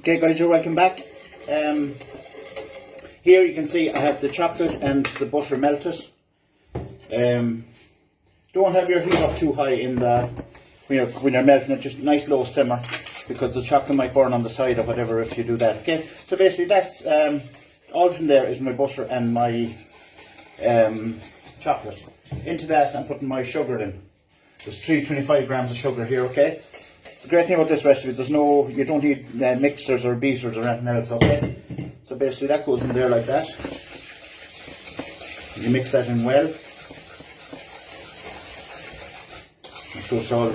Okay guys, you're welcome back. Here you can see I have the chocolate and the butter melted. Don't have your heat up too high in the when you're melting it, just nice low simmer, because the chocolate might burn on the side or whatever if you do that. Okay, so basically that's all that's in there is my butter and my chocolate. Into that I'm putting my sugar in. There's 325 grams of sugar here. Okay. The great thing about this recipe, you don't need mixers or beaters or anything else, okay? So basically that goes in there like that. You mix that in well. Make sure it's all,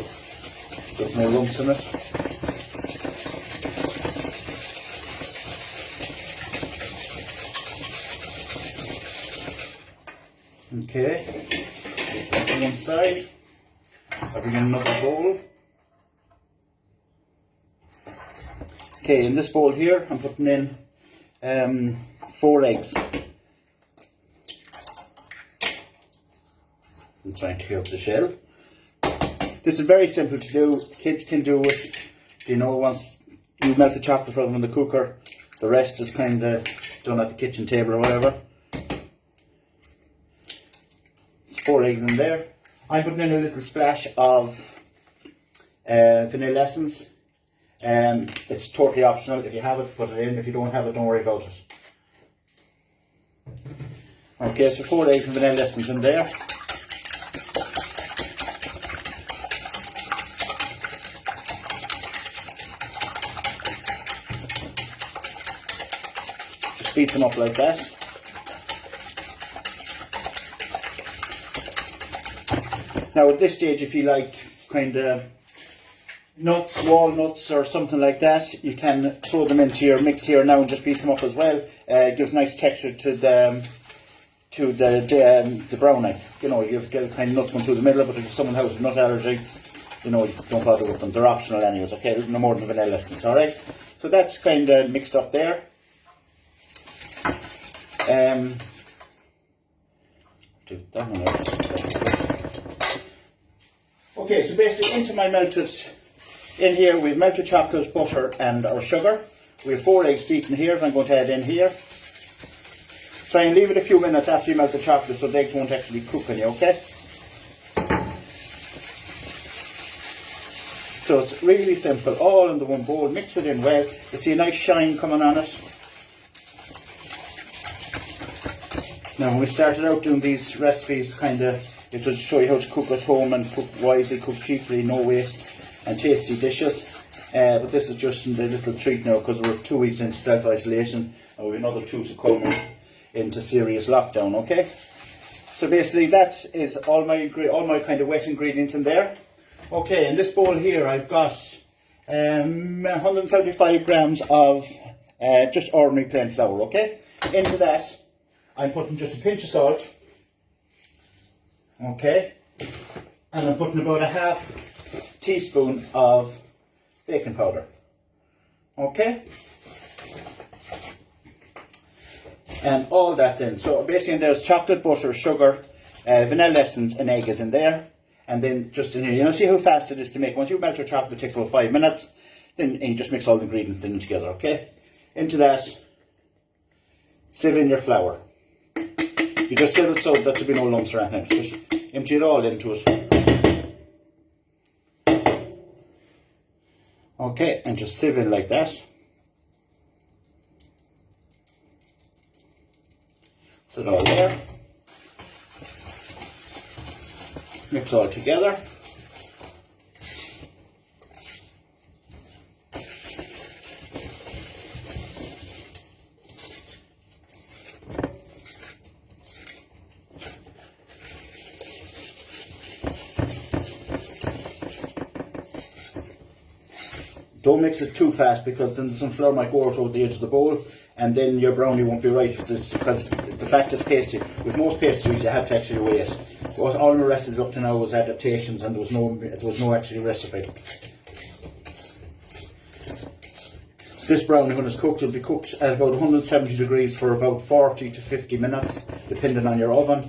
there's no lumps in it. Okay, on one side, I bring in another bowl. Okay, in this bowl here, I'm putting in 4 eggs. I'm trying to clear up the shell. This is very simple to do. Kids can do it. You know, once you melt the chocolate for them in the cooker, the rest is kind of done at the kitchen table or whatever. There's 4 eggs in there. I'm putting in a little splash of vanilla essence. It's totally optional. If you have it, put it in. If you don't have it, don't worry about it. Okay, so 4 eggs and vanilla essence in there. Just beat them up like that. Now at this stage, if you like kind of nuts, walnuts or something like that, you can throw them into your mix here now and just beat them up as well. It gives nice texture to the brownie. You know, you get kind of nuts going through the middle, but if someone has a nut allergy, you know, don't bother with them. They're optional anyways, okay? No more than vanilla essence, alright? So that's kind of mixed up there. Do that one out. Okay, so basically into my melted. In here we've melted chocolate, butter and our sugar. We have 4 eggs beaten here that I'm going to add in here. Try and leave it a few minutes after you melt the chocolate so the eggs won't actually cook on you, okay? So it's really simple, all in the one bowl, mix it in well. You see a nice shine coming on it. Now when we started out doing these recipes, it would show you how to cook at home and cook wisely, cook cheaply, no waste, and tasty dishes. But this is just a little treat now because we're 2 weeks into self-isolation and we have another 2 to come into serious lockdown, okay? So basically that is all my kind of wet ingredients in there. Okay, in this bowl here I've got 175 grams of just ordinary plain flour, okay? Into that I'm putting just a pinch of salt, okay? And I'm putting about a half teaspoon of baking powder, okay, and all that in. So basically there's chocolate, butter, sugar, vanilla essence and egg is in there, and then just in here, you know, see how fast it is to make. Once you melt your chocolate, it takes about 5 minutes, then you just mix all the ingredients in together, okay? Into that, sieve in your flour. You just sieve it so that there'll be no lumps or anything. Just empty it all into it. Okay, and just sieve it like that. Set it all there. Mix all together. Don't mix it too fast because then some flour might go out over the edge of the bowl and then your brownie won't be right, because the fact it's pastry. With most pastries you have to actually weigh it. All the rest up to now was adaptations and there was no actually recipe. This brownie, when it's cooked, will be cooked at about 170 degrees for about 40 to 50 minutes, depending on your oven.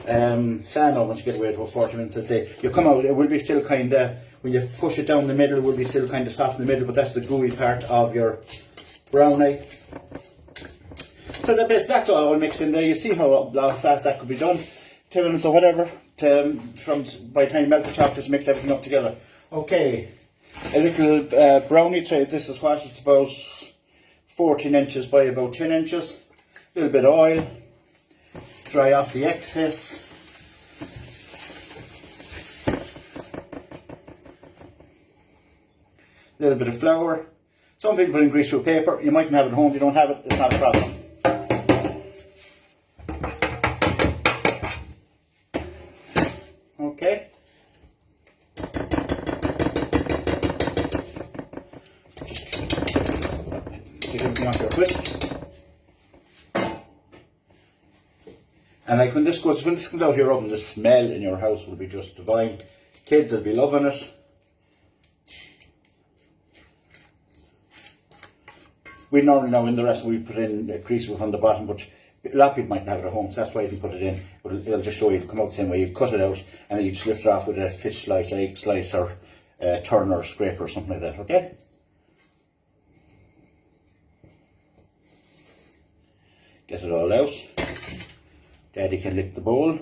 Fan oven to get away to about 40 minutes, I'd say. You come out, it will be still kind of, when you push it down the middle, it will be still kind of soft in the middle, but that's the gooey part of your brownie. So that's all mixed in there. You see how fast that could be done. 10 minutes or whatever. By the time you melt the chocolates, mix everything up together. Okay, a little brownie tray. This is what it's about 14 inches by about 10 inches. A little bit of oil. Dry off the excess. A little bit of flour. Some people put in greaseproof paper. You mightn't have it at home. If you don't have it, it's not a problem. Okay. Take everything off your whisk. And like when this comes out of your oven, the smell in your house will be just divine. Kids will be loving it. We normally know in the rest we put in greaseproof on the bottom, but a lot of people might not have it at home, so that's why you put it in. But it'll just show you, it'll come out the same way. You cut it out and then you just lift it off with a fish slice, egg slice, or turner or scraper or something like that, okay? Get it all out. Daddy can lick the bowl.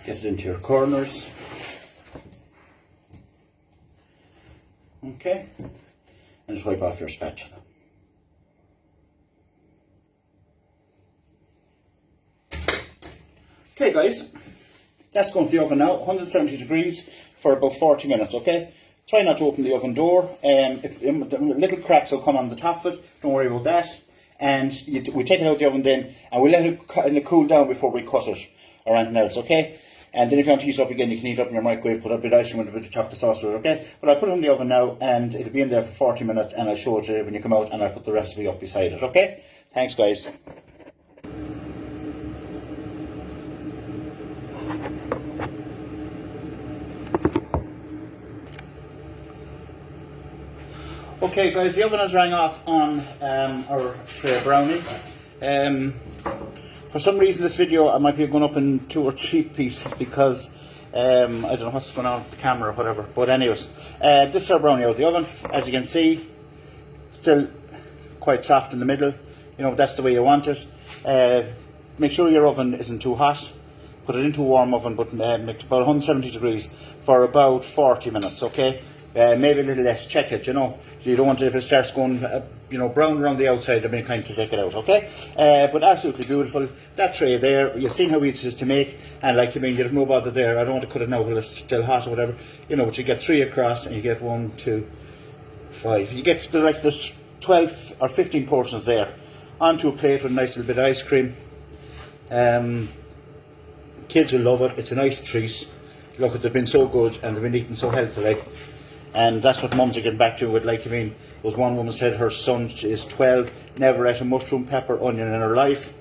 Get it into your corners. Okay. And just wipe off your spatula. Okay guys, that's going to the oven now, 170 degrees for about 40 minutes, okay? Try not to open the oven door. If little cracks will come on the top of it, don't worry about that. And we take it out of the oven then, and we let it cool down before we cut it or anything else, okay? And then if you want to heat it up again, you can heat it up in your microwave, put a bit of ice cream and a bit of chocolate sauce with it, okay? But I'll put it in the oven now, and it'll be in there for 40 minutes, and I'll show it when you come out, and I'll put the recipe up beside it, okay? Thanks, guys. Okay guys, the oven has rang off on our tray of brownie. For some reason this video I might be going up in 2 or 3 pieces because I don't know what's going on with the camera or whatever. But anyways, this is our brownie out of the oven. As you can see, still quite soft in the middle. You know, that's the way you want it. Make sure your oven isn't too hot. Put it into a warm oven, but make it about 170 degrees for about 40 minutes, okay? Maybe a little less, check it, you know. You don't want it, if it starts going, brown around the outside, there'll be time to take it out, okay? But absolutely beautiful. That tray there, you've seen how easy it is to make, and like, you have no bother there. I don't want to cut it now while it's still hot or whatever, but you get 3 across, and you get 1, 2, 5. You get, there's 12 or 15 portions there. Onto a plate with a nice little bit of ice cream. Kids will love it. It's a nice treat. Look, they've been so good, and they've been eating so healthily. And that's what mums are getting back to with, there was one woman said her son is 12, never ate a mushroom, pepper, onion in her life.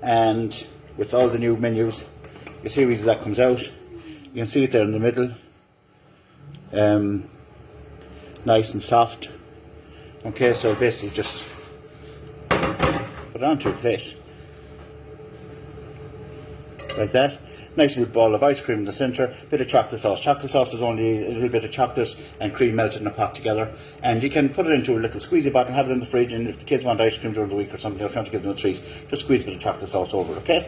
And with all the new menus, you see how easy that comes out. You can see it there in the middle. Nice and soft. Okay, so basically just put it onto a plate. Like that. Nice little ball of ice cream in the centre, bit of chocolate sauce. Chocolate sauce is only a little bit of chocolate and cream melted in a pot together. And you can put it into a little squeezy bottle, have it in the fridge, and if the kids want ice cream during the week or something, if you want to give them a treat, just squeeze a bit of chocolate sauce over it, okay?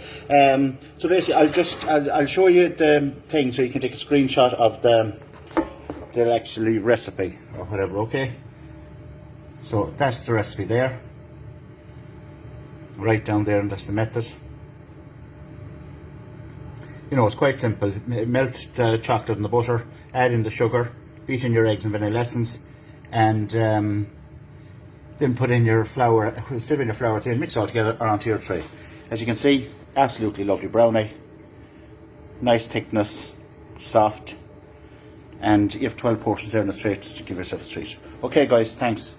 So basically, I'll show you the thing so you can take a screenshot of the actually recipe or whatever, okay? So that's the recipe there. Right down there, and that's the method. It's quite simple. Melt the chocolate and the butter, add in the sugar, beat in your eggs and vanilla essence, and then put in your flour, sieve in your flour, then mix all together or onto your tray. As you can see, absolutely lovely brownie. Nice thickness, soft, and you have 12 portions there in the tray to give yourself a treat. Okay guys, thanks.